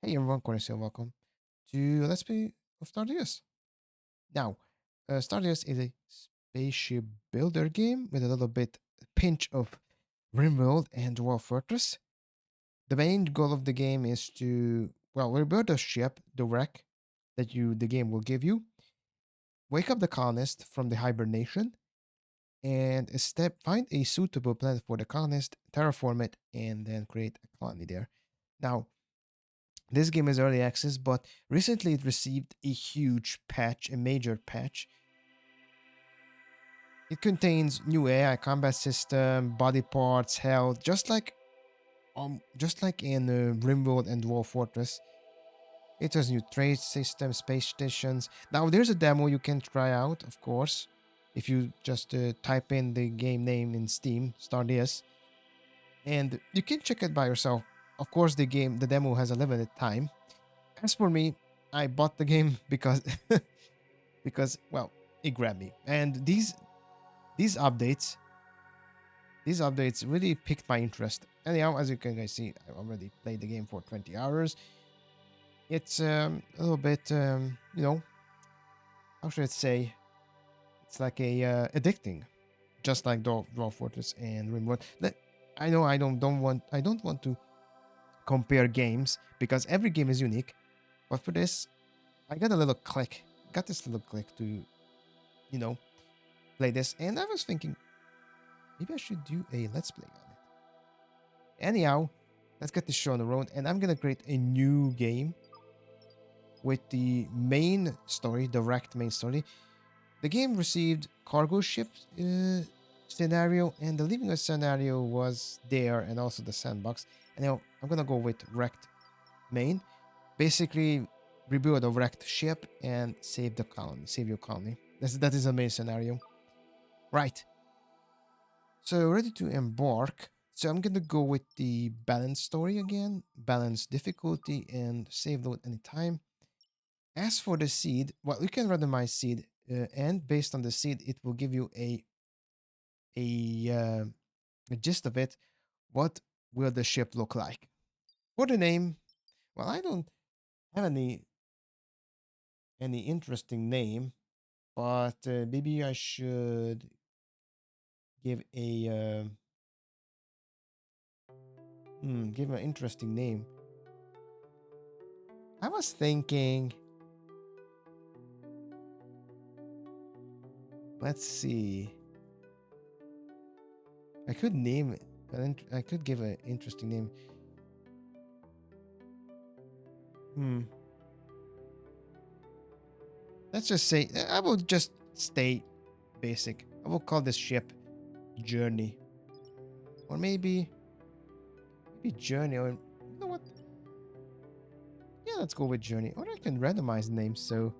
Hey everyone, Corey, welcome to Let's Play of Stardeus. Now, Stardeus is a spaceship builder game with a little bit pinch of RimWorld and Dwarf Fortress. The main goal of the game is to, well, rebuild a ship, the wreck the game will give you, wake up the colonist from the hibernation, and find a suitable planet for the colonist, terraform it, and then create a colony there. Now, this game is early access, but recently it received a huge patch, a major patch. It contains new AI combat system, body parts, health, just like in Rimworld and Dwarf Fortress. It has new trade system, space stations. Now there's a demo you can try out, of course, if you just type in the game name in Steam, Stardeus, and you can check it by yourself. Of course, the demo has a limited time. As for me, I bought the game because because well, it grabbed me. And these updates, these updates really piqued my interest. Anyhow, as you can guys see, I already played the game for 20 hours. It's a little bit how should I say? It's like a addicting, just like Dwarf Fortress and Rimworld. I know I don't want to compare games because every game is unique. But for this, I got a little click. Got this little click to, you know, play this. And I was thinking, maybe I should do a let's play on it. Anyhow, let's get this show on the road. And I'm going to create a new game with the main story, direct main story. The game received cargo ship scenario, and the living Earth scenario was there, and also the sandbox. And now I'm going to go with wrecked main. Basically, rebuild a wrecked ship and save the colony, save your colony. That is the main scenario. Right. So ready to embark. So I'm gonna go with the balance story again, balance difficulty, and save load anytime. As for the seed, well, you can randomize seed, and based on the seed, it will give you a, uh, a gist of it. What will the ship look like? For the name, well, I don't have any interesting name, but maybe I should give give an interesting name. I was thinking, let's see. I could name it. I could give an interesting name. Hmm. Let's just say I will just stay basic. I will call this ship Journey, or maybe Journey, or you know what? Yeah, let's go with Journey. Or I can randomize names. So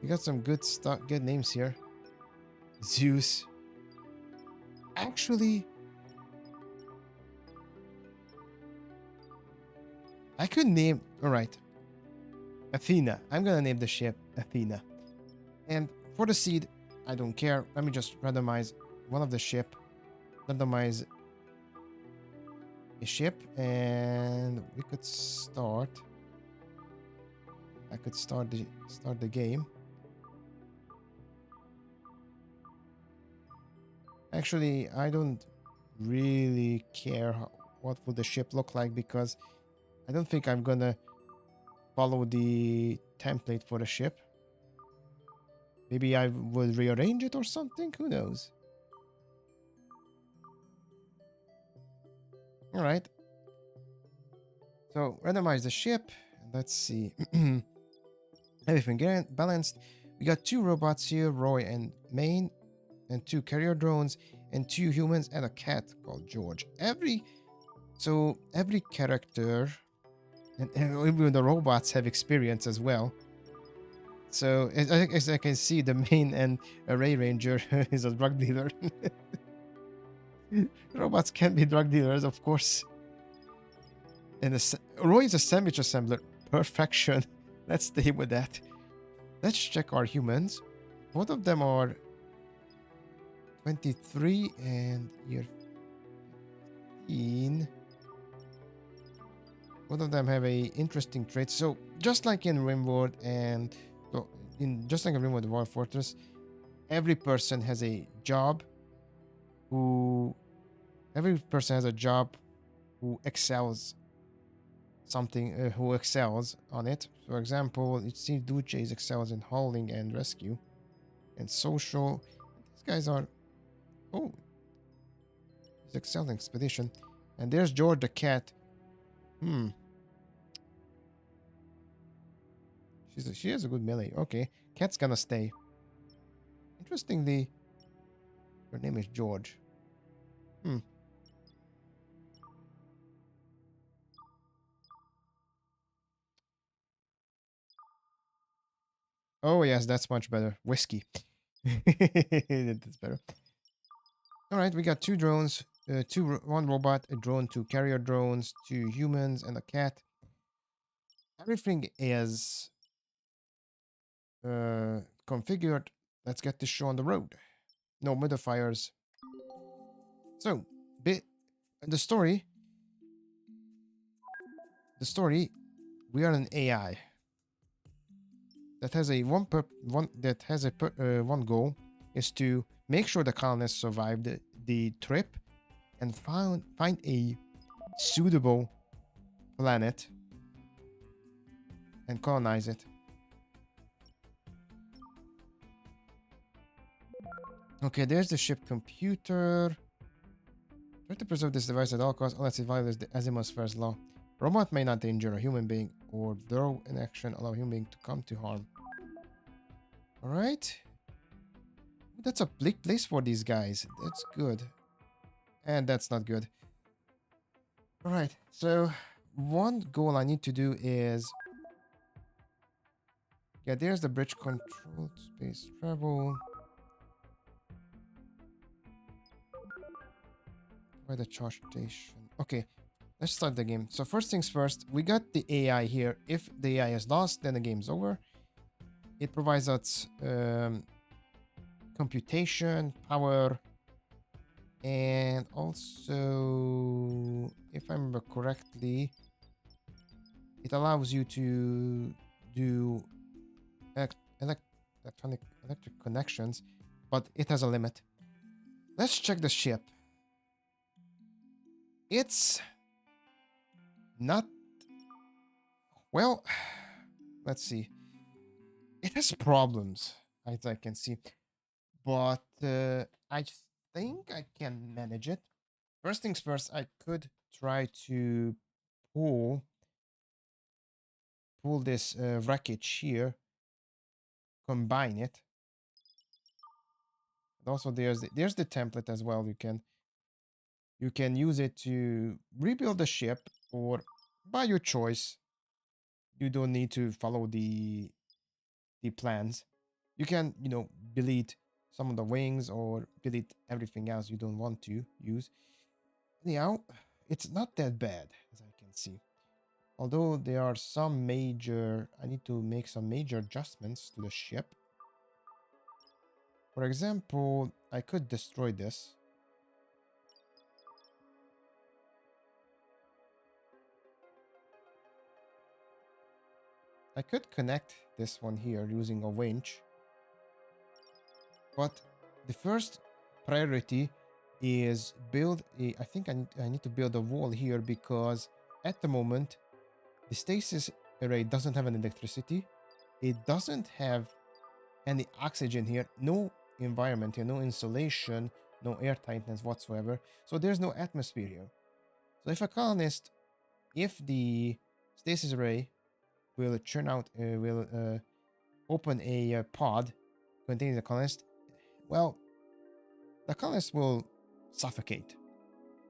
we got some good names here. Zeus. Actually, I could name. All right, Athena. I'm gonna name the ship Athena. And for the seed, I don't care. Let me just randomize one of the ship. Randomize a ship, and we could start. I could start the game. Actually, I don't really care what would the ship look like because I don't think I'm gonna follow the template for the ship. Maybe I will rearrange it or something. Who knows? All right. So randomize the ship. Let's see. Everything balanced. We got two robots here, Roy and Maine, and two carrier drones, and two humans, and a cat called George. Every character, and even the robots have experience as well. So as I can see, the main and array ranger is a drug dealer. Robots can be drug dealers, of course. And Roy is a sandwich assembler. Perfection. Let's stay with that. Let's check our humans. Both of them are 23 and year 15. Both of them have a interesting traits. So just like in Rimworld and so in just like in Rimworld War Fortress, every person has a job who every person has a job who excels something who excels on it. For example, it seems Duce excels in hauling and rescue and social. These guys are oh, he's excelling expedition. And there's George the cat. Hmm. She has a good melee. Okay. Cat's gonna stay. Interestingly, her name is George. Hmm. Oh yes, that's much better. Whiskey. That's better. All right, we got two drones, one robot, a drone, two carrier drones, two humans, and a cat. Everything is configured. Let's get this show on the road. No modifiers. So, bit the story. The story. We are an AI that has a one goal is to make sure the colonists survive the trip and find a suitable planet and colonize it. Okay, there's the ship computer. Try to preserve this device at all costs unless it violates the Asimov's first law. Robot may not injure a human being or throw an action allow a human being to come to harm. Alright. That's a bleak place for these guys. That's good. And that's not good. Alright, so one goal I need to do is... Yeah, there's the bridge control, space travel. By the charge station. Okay, let's start the game. So first things first, we got the AI here. If the AI is lost, then the game's over. It provides us computation, power, and also, if I remember correctly, it allows you to do electric connections, but it has a limit. Let's check the ship. It's not... Well, let's see. It has problems, as I can see, but I think I can manage it. First things first, I could try to pull this wreckage here, combine it. And also, there's the template as well. You can use it to rebuild the ship, or by your choice. You don't need to follow the plans. You can, delete some of the wings or delete everything else you don't want to use. Anyhow, it's not that bad as I can see. Although there are some major, I need to make some major adjustments to the ship. For example, I could destroy this. I could connect this one here using a winch. But the first priority is build a, I think I need to build a wall here because at the moment the stasis array doesn't have an electricity. It doesn't have any oxygen here, no environment here, no insulation, no air tightness whatsoever. So there's no atmosphere here. So if a colonist, if the stasis array will churn out, will open a pod containing the colonist, well, the colonists will suffocate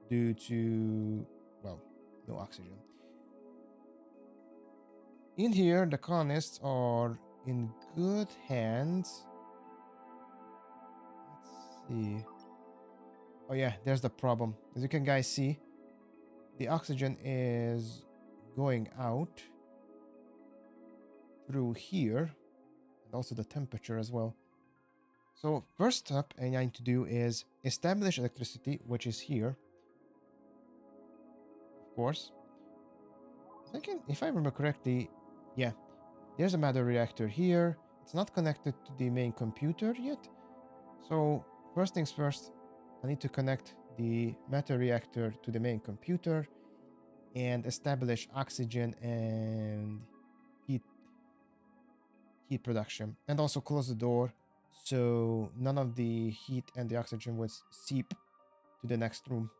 due to, well, no oxygen. In here, the colonists are in good hands. Let's see. Oh yeah, there's the problem. As you can guys see, the oxygen is going out through here, and also the temperature as well. So first step I need to do is establish electricity, which is here, of course. So I can, if I remember correctly, yeah, there's a matter reactor here. It's not connected to the main computer yet. So first things first, I need to connect the matter reactor to the main computer and establish oxygen and heat heat production, and also close the door so none of the heat and the oxygen would seep to the next room.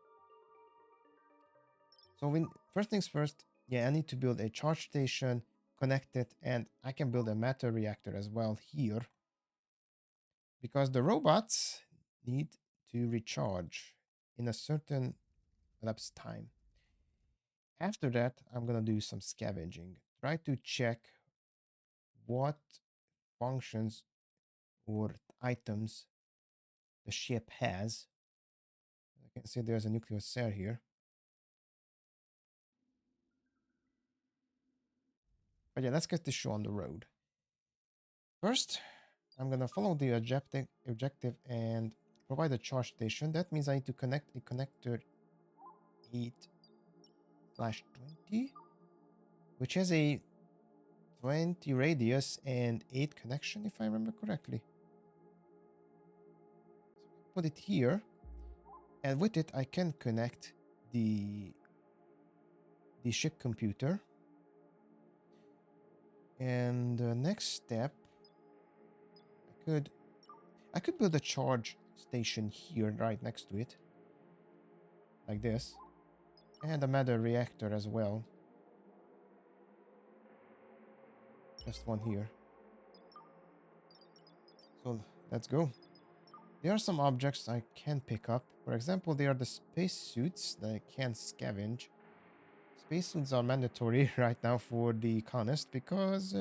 So when first things first, yeah, I need to build a charge station, connect it, and I can build a matter reactor as well here because the robots need to recharge in a certain elapsed time. After that, I'm gonna do some scavenging. Try to check what functions or items the ship has. I can see there's a nuclear cell here. But yeah, let's get this show on the road. First, I'm gonna follow the objective and provide a charge station. That means I need to connect a connector 8/20, which has a 20 radius and 8 connection, if I remember correctly. So put it here, and with it I can connect the ship computer. And the next step, I could build a charge station here right next to it, like this, and a matter reactor as well. Just one here. So let's go. There are some objects I can pick up. For example, they are the spacesuits that I can scavenge. Spacesuits are mandatory right now for the colonist because,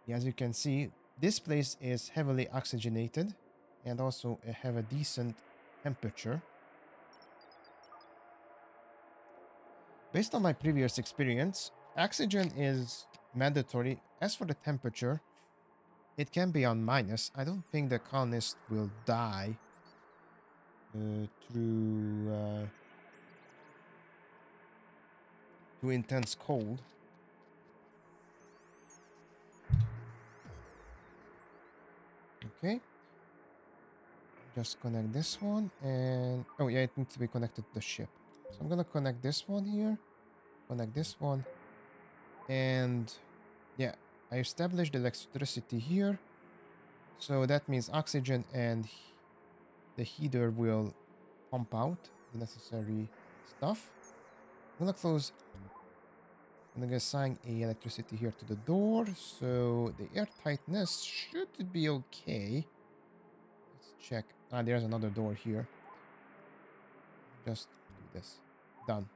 as you can see, this place is heavily oxygenated and also have a decent temperature. Based on my previous experience, oxygen is mandatory. As for the temperature, it can be on minus. I don't think the colonist will die through intense cold. Okay. Just connect this one and... Oh, yeah, it needs to be connected to the ship. So I'm gonna connect this one here. Connect this one. And... yeah, I established electricity here. So that means oxygen and the heater will pump out the necessary stuff. I'm gonna close... I'm gonna assign a electricity here to the door. So the air tightness should be okay. Let's check. Ah, there's another door here. Just do this. Done.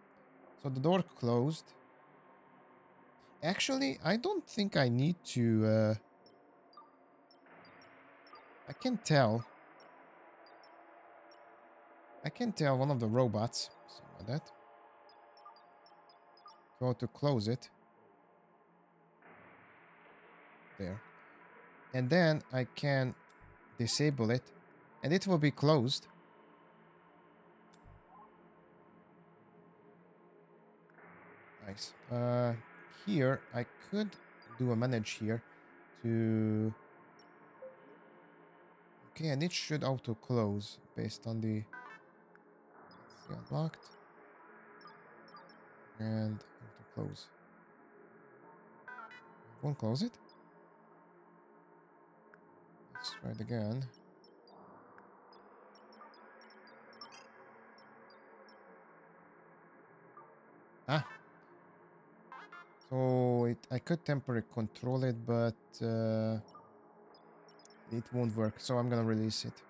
So the door closed. Actually, I don't think I need to... I can tell. I can tell one of the robots. Sorry about that. Go to close it. There. And then I can disable it. And it will be closed. Nice. Here, I could do a manage here to... Okay, and it should auto close based on the... Let's see, unlocked. And auto close. Won't close it. Let's try it again. Ah. So I could temporarily control it, but it won't work. So I'm gonna release it.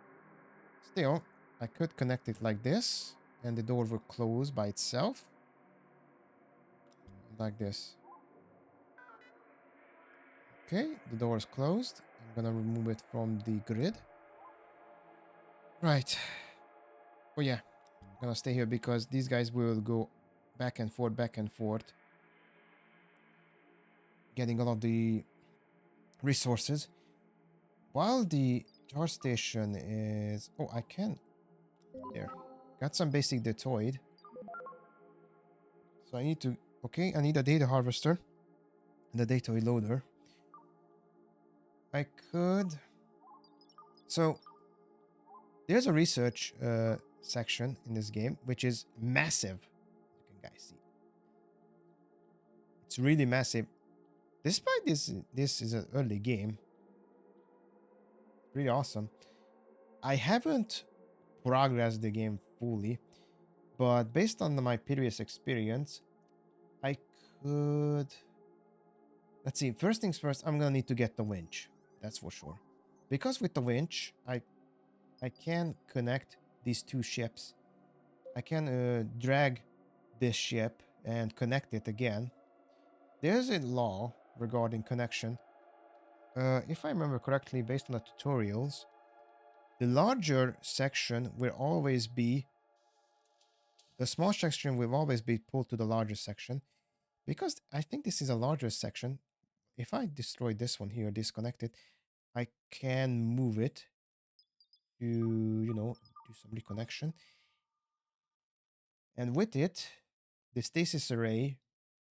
Still, I could connect it like this, and the door will close by itself. Like this. Okay, the door is closed. I'm gonna remove it from the grid. Right. Oh yeah, I'm gonna stay here because these guys will go back and forth, getting all of the resources. While the charge station is... Oh, I can... There. Got some basic detoid. So I need to, okay, I need a data harvester and a data reloader. I could, so there's a research section in this game, which is massive. You can guys see. It's really massive. Despite this is an early game. Really awesome. I haven't progressed the game fully, but based on my previous experience, I could... Let's see, first things first, I'm gonna need to get the winch. That's for sure. Because with the winch, I can connect these two ships. I can drag this ship and connect it again. There's a law regarding connection. If I remember correctly, based on the tutorials, the larger section will always be... The small section will always be pulled to the larger section. Because I think this is a larger section, if I destroy this one here, disconnect it, I can move it to, you know, do some reconnection. And with it, the stasis array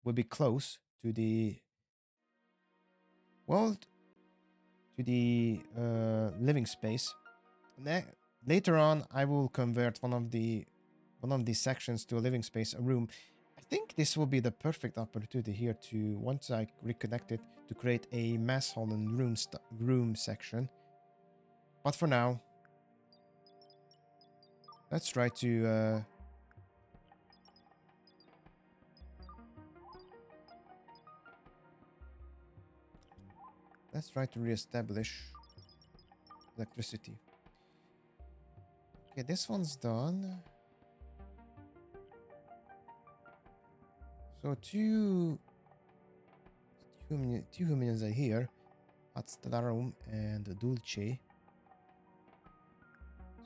will be close to the, well, to the living space. Later on, I will convert one of these sections to a living space, a room. I think this will be the perfect opportunity here to, once I reconnect it, to create a mess hall and room section. But for now, let's try to reestablish electricity. Okay, this one's done. So two humans are here. Atstalarum and Dulce.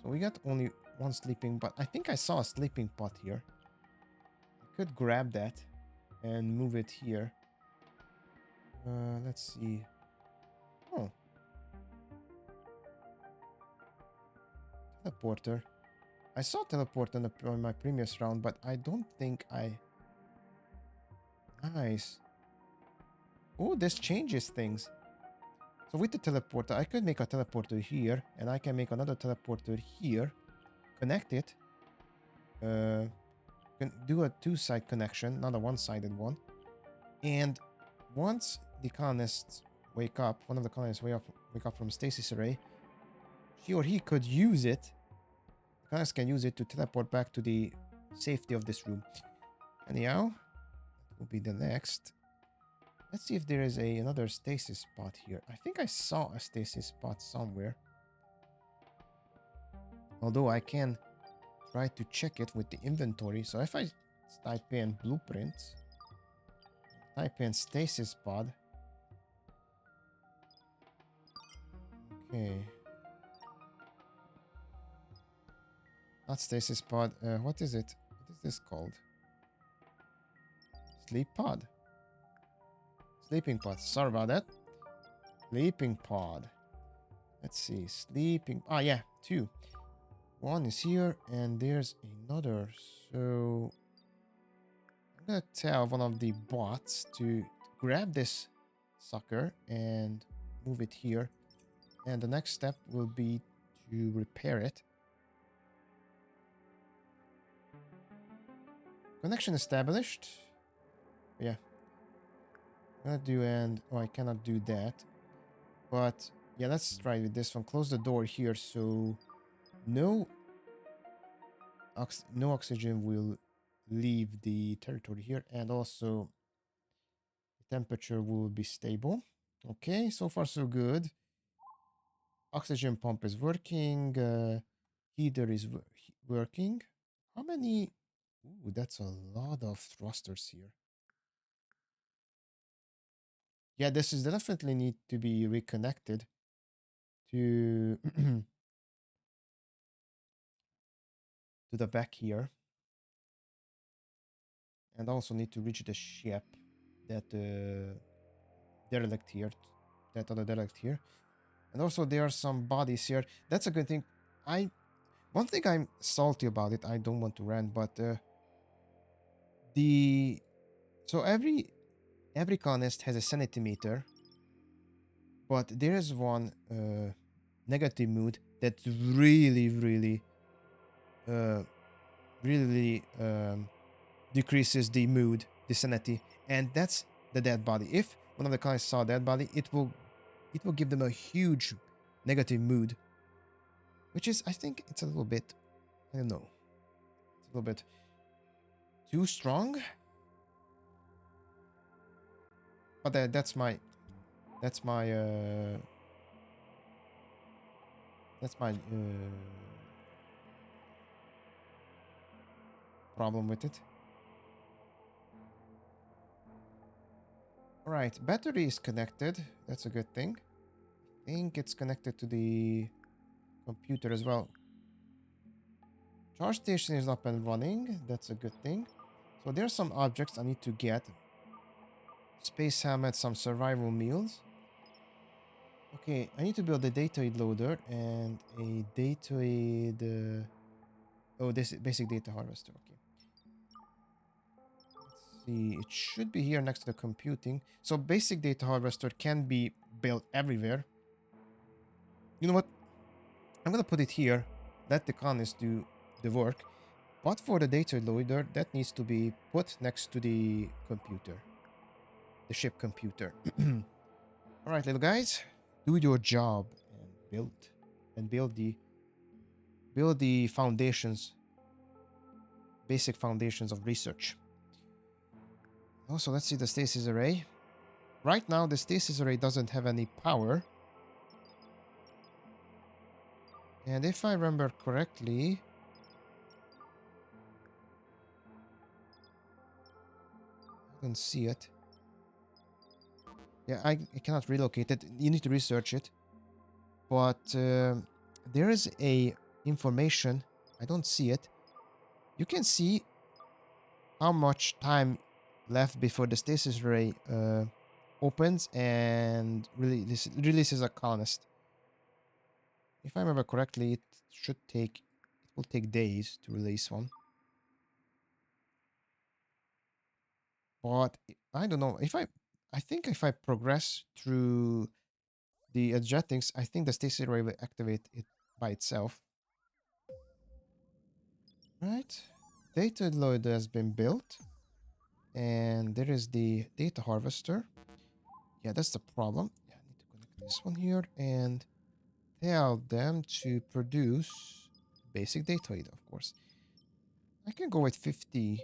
So we got only one sleeping, but I think I saw a sleeping pot here. I could grab that and move it here. Let's see. Oh. Teleporter. I saw teleport on my previous round, but I don't think I... Nice. Oh, this changes things. So with the teleporter, I could make a teleporter here, and I can make another teleporter here. Connect it. Can do a two-side connection, not a one-sided one. And once the colonists wake up, one of the colonists wake up from stasis array, she or he could use it. The colonists can use it to teleport back to the safety of this room. Anyhow, that will be the next. Let's see if there is another stasis spot here. I think I saw a stasis spot somewhere. Although I can try to check it with the inventory. So if I type in blueprints, type in stasis pod. Okay. Not stasis pod. What is it? What is this called? Sleep pod. Sleeping pod. Sorry about that. Sleeping pod. Let's see. Sleeping. Ah, yeah. Two. One is here and there's another. So I'm gonna tell one of the bots to grab this sucker and move it here. And the next step will be to repair it. Connection established. Yeah. I'm gonna do and... Oh, I cannot do that. But yeah, let's try with this one. Close the door here so no oxygen will leave the territory here, and also the temperature will be stable. Okay, so far so good. Oxygen pump is working. Heater is working. How many? Ooh, that's a lot of thrusters here. Yeah, this is definitely need to be reconnected to to the back here. And also need to reach the ship that derelict here, that other derelict here. And also there are some bodies here. That's a good thing. One thing I'm salty about it, I don't want to rant, but The so every colonist has a sanity meter, but there is one negative mood that uh, really decreases the mood, the sanity, and that's the dead body. If one of the colonists saw a dead body, it will give them a huge negative mood, which is, I think, it's a little bit, I don't know, it's a little bit too strong. But that's my that's my problem with it. All right, battery is connected. That's a good thing. I think it's connected to the computer as well. Charge station is up and running. That's a good thing. So there are some objects I need to get. Space helmet, some survival meals. Okay, I need to build a dataid loader and a dataid... oh, this is basic data harvester. Okay. Let's see. It should be here next to the computing. So basic data harvester can be built everywhere. You know what? I'm going to put it here. Let the colonists do the work. But for the data loader, that needs to be put next to the computer. The ship computer. All right, little guys. Do your job and build the foundations, basic foundations of research. Also, let's see the stasis array. Right now, the stasis array doesn't have any power. And if I remember correctly, I don't see it. Yeah, I cannot relocate it. You need to research it. But there is a information. I don't see it. You can see how much time left before the stasis array opens and releases a colonist. If I remember correctly, it will take days to release one. But I don't know I think if I progress through the adjustings, I think the stasis array will activate it by itself. Right? Data loader has been built. And there is the data harvester. Yeah, that's the problem. Yeah, I need to connect this one here and tell them to produce basic data, of course. I can go with 50.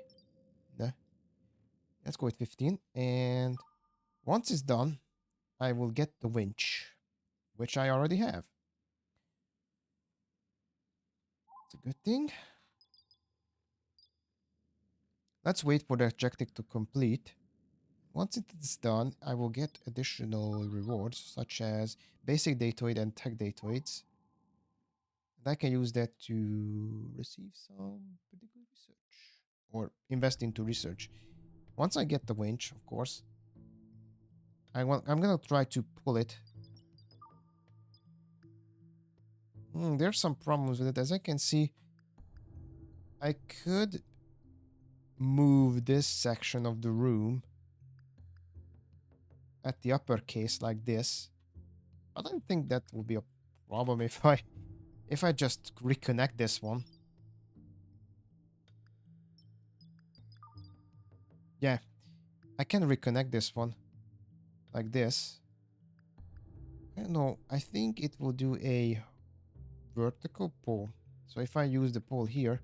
Nah, let's go with 15. And once it's done, I will get the winch, which I already have. It's a good thing. Let's wait for the objective to complete. Once it is done, I will get additional rewards, such as basic datoid and tech datoids. And I can use that to receive some pretty good research or invest into research. Once I get the winch, of course, I'm gonna try to pull it. There's some problems with it. As I can see, I could move this section of the room at the upper case like this. I don't think that will be a problem if I just reconnect this one. Yeah, I can reconnect this one like this. I don't know. I think it will do a vertical pull. So if I use the pull here,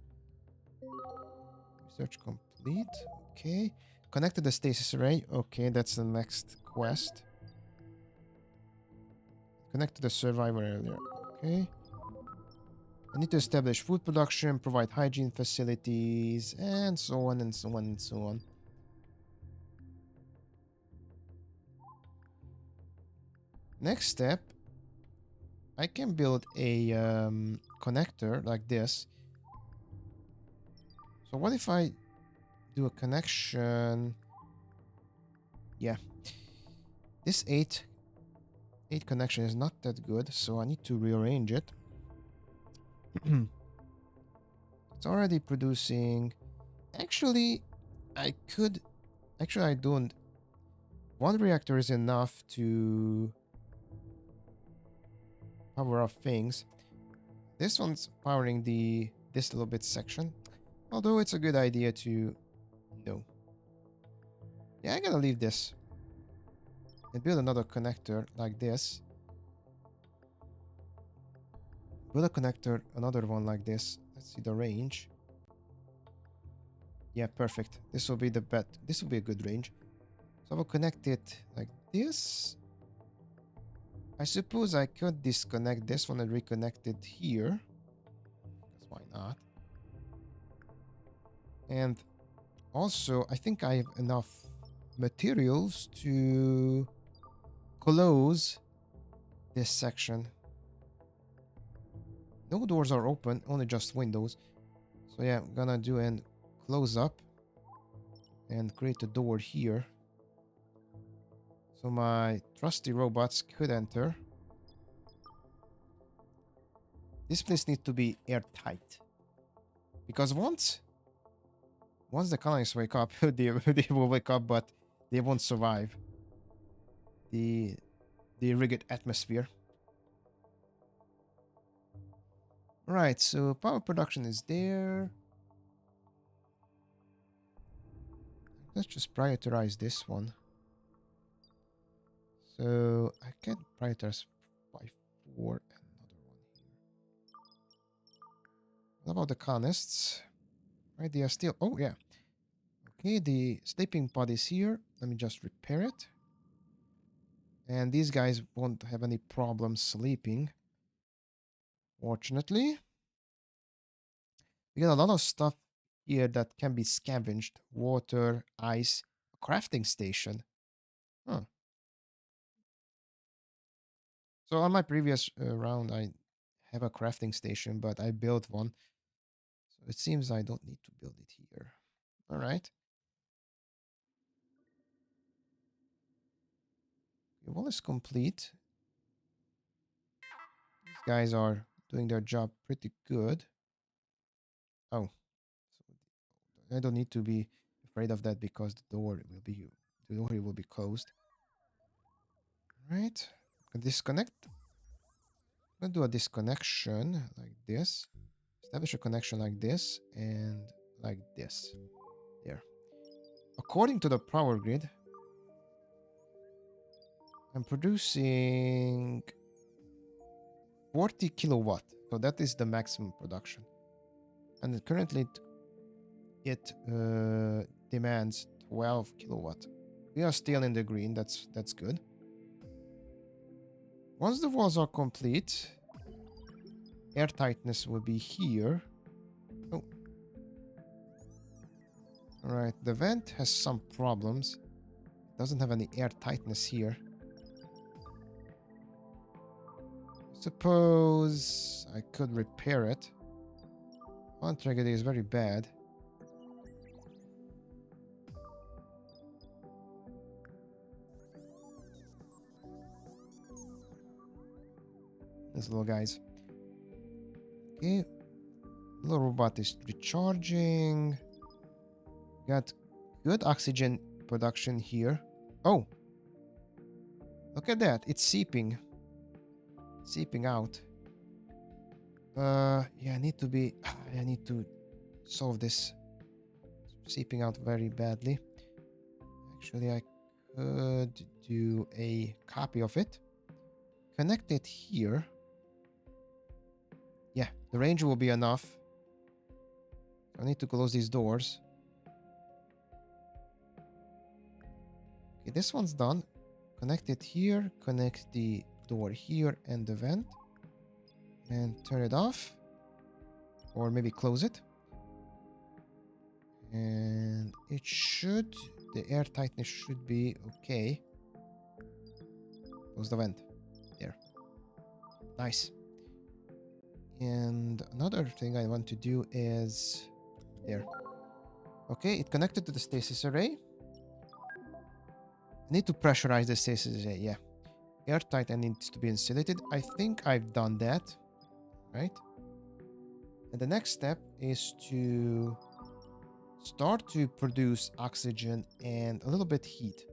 research complete. Okay. Connect to the stasis array. Okay, that's the next quest. Connect to the survivor earlier. Okay. I need to establish food production, provide hygiene facilities, and so on and so on and so on. Next step, I can build a connector like this. So what if I do a connection? Yeah. This 8 connection is not that good, so I need to rearrange it. It's already producing. Actually, I could... Actually, I don't. One reactor is enough to power up things. This one's powering this little bit section. Although it's a good idea to... No. Yeah, I'm gonna leave this. And build another connector like this. Build a connector, another one like this. Let's see the range. Yeah, perfect. This will be the bet. This will be a good range. So I will connect it like this. I suppose I could disconnect this one and reconnect it here. Because why not? And also, I think I have enough materials to close this section. No doors are open, only just windows. So yeah, I'm gonna do an close up and create a door here. So my trusty robots could enter. This place needs to be airtight. Because once the colonists wake up, they will wake up, but they won't survive the rigid atmosphere. Right, so power production is there. Let's just prioritize this one. So I can prioritize by 4 and another one here. What about the colonists? Right, they are still... Oh, yeah. Okay, the sleeping pod is here. Let me just repair it. And these guys won't have any problems sleeping. Fortunately. We got a lot of stuff here that can be scavenged. Water, ice, a crafting station. Huh. So on my previous round, I have a crafting station, but I built one. So it seems I don't need to build it here. All right. The wall is complete. These guys are doing their job pretty good. Oh, so I don't need to be afraid of that because the door will be closed. All right. Disconnect. I'm gonna do a disconnection like this. Establish a connection like this and like this. There. According to the power grid, I'm producing 40 kilowatt. So that is the maximum production. And currently it demands 12 kilowatt. We are still in the green. That's good. Once the walls are complete, air tightness will be here. Oh. Alright, the vent has some problems. Doesn't have any air tightness here. Suppose I could repair it. One tragedy is very bad. These little guys. Okay. Little robot is recharging. Got good oxygen production here. Oh. Look at that. It's seeping. Seeping out. Yeah, I need to solve this. It's seeping out very badly. Actually, I could do a copy of it. Connect it here. Yeah, the range will be enough. I need to close these doors. Okay, this one's done. Connect it here. Connect the door here and the vent. And turn it off. Or maybe close it. And it should... The air tightness should be okay. Close the vent. There. Nice. And another thing I want to do is... There. Okay, it connected to the stasis array. I need to pressurize the stasis array, yeah. Airtight and needs to be insulated. I think I've done that. Right? And the next step is to start to produce oxygen and a little bit heat.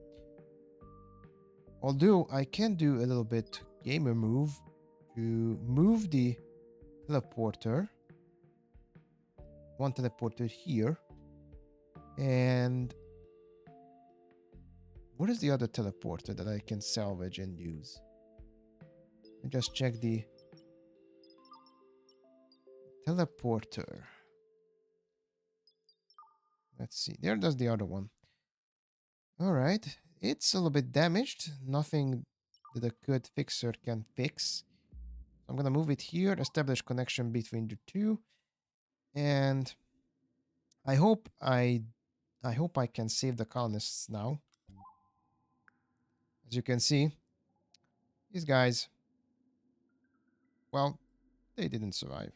Although I can do a little bit gamer move to move the teleporter. One teleporter here. And what is the other teleporter that I can salvage and use? Let me just check the teleporter. Let's see. There's the other one. All right. It's a little bit damaged. Nothing that a good fixer can fix. I'm going to move it here, establish connection between the two. And I hope I can save the colonists now. As you can see, these guys, well, they didn't survive.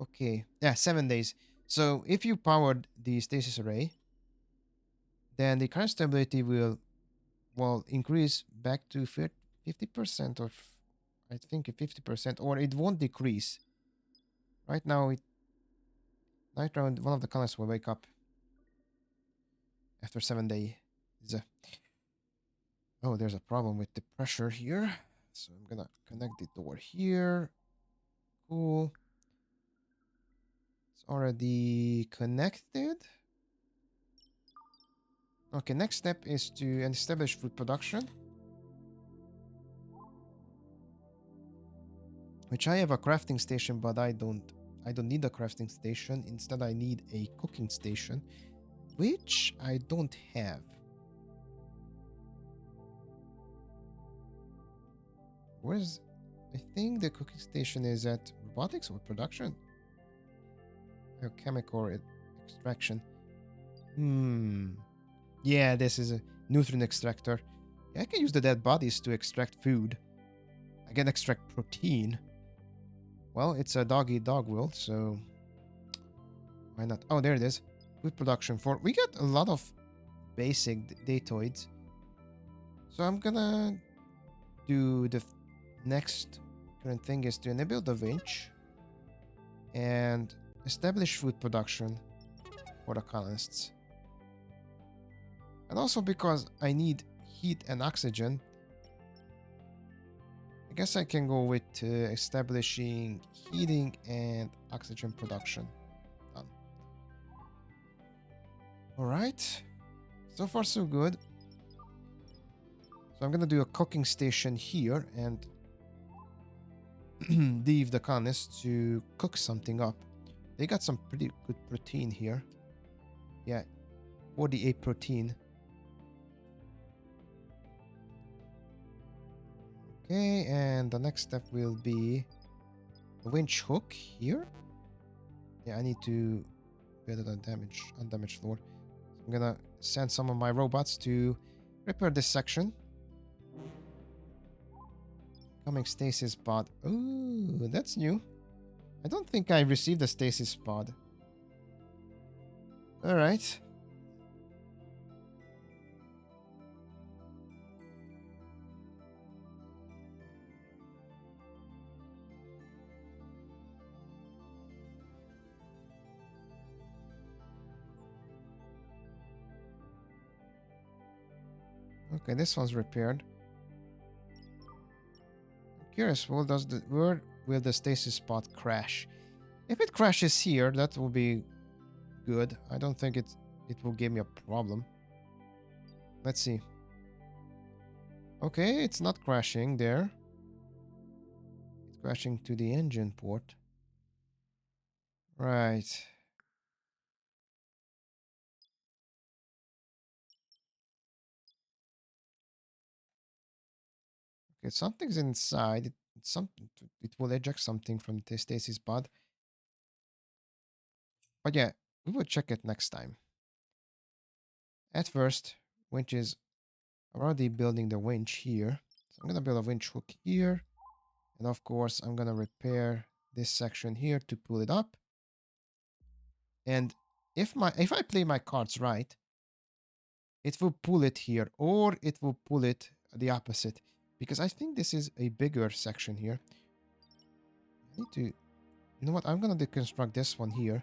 Okay. Yeah, 7 days. So if you powered the stasis array, then the current stability will, well, increase back to 50% or I think 50%, or it won't decrease. Right now, night round, one of the colonists will wake up after 7 days. Oh, there's a problem with the pressure here. So I'm gonna connect the door here. Cool. It's already connected. Okay, next step is to establish food production. Which I have a crafting station, but I don't need a crafting station. Instead, I need a cooking station, which I don't have. Where's... I think the cooking station is at robotics or production. Chemical extraction. Yeah, this is a nutrient extractor. Yeah, I can use the dead bodies to extract food. I can extract protein. Well, it's a dog-eat-dog world, so why not? Oh, there it is. Food production 4. We get a lot of basic datoids. So I'm gonna do the next current thing is to enable the winch and establish food production for the colonists. And also because I need heat and oxygen, I guess I can go with establishing heating and oxygen production. Done. Alright. So far so good. So I'm gonna do a cooking station here and leave the colonists to cook something up. They got some pretty good protein here. Yeah, 48 protein. Okay, and the next step will be a winch hook here. Yeah, I need to build a undamaged floor. So I'm gonna send some of my robots to repair this section. Coming stasis pod. Ooh, that's new. I don't think I received a stasis pod. Alright. Okay, this one's repaired. I'm curious, where will the stasis pod crash? If it crashes here, that will be good. I don't think it will give me a problem. Let's see. Okay, it's not crashing there. It's crashing to the engine port. Right. Okay, something's inside. It will eject something from the stasis pod. But yeah, we will check it next time. At first, winches. I'm already building the winch here. So I'm gonna build a winch hook here. And of course, I'm gonna repair this section here to pull it up. And if I play my cards right, it will pull it here, or it will pull it the opposite. Because I think this is a bigger section here. I need to... You know what? I'm gonna deconstruct this one here.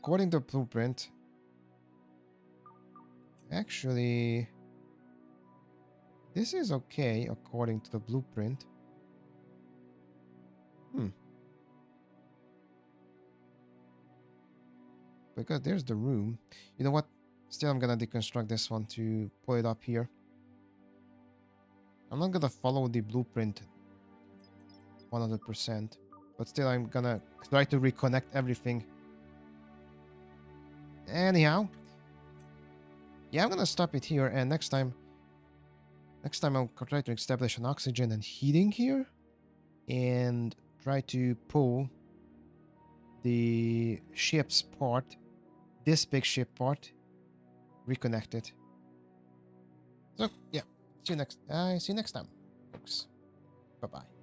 according to the blueprint, actually, this is okay according to the blueprint. Because there's the room. You know what? Still, I'm gonna deconstruct this one to pull it up here. I'm not gonna follow the blueprint 100%, but still, I'm gonna try to reconnect everything. Anyhow, yeah, I'm gonna stop it here, and next time I'll try to establish an oxygen and heating here, and try to pull the ship's part, this big ship part, reconnect it. So yeah, see you next time, folks. Bye bye.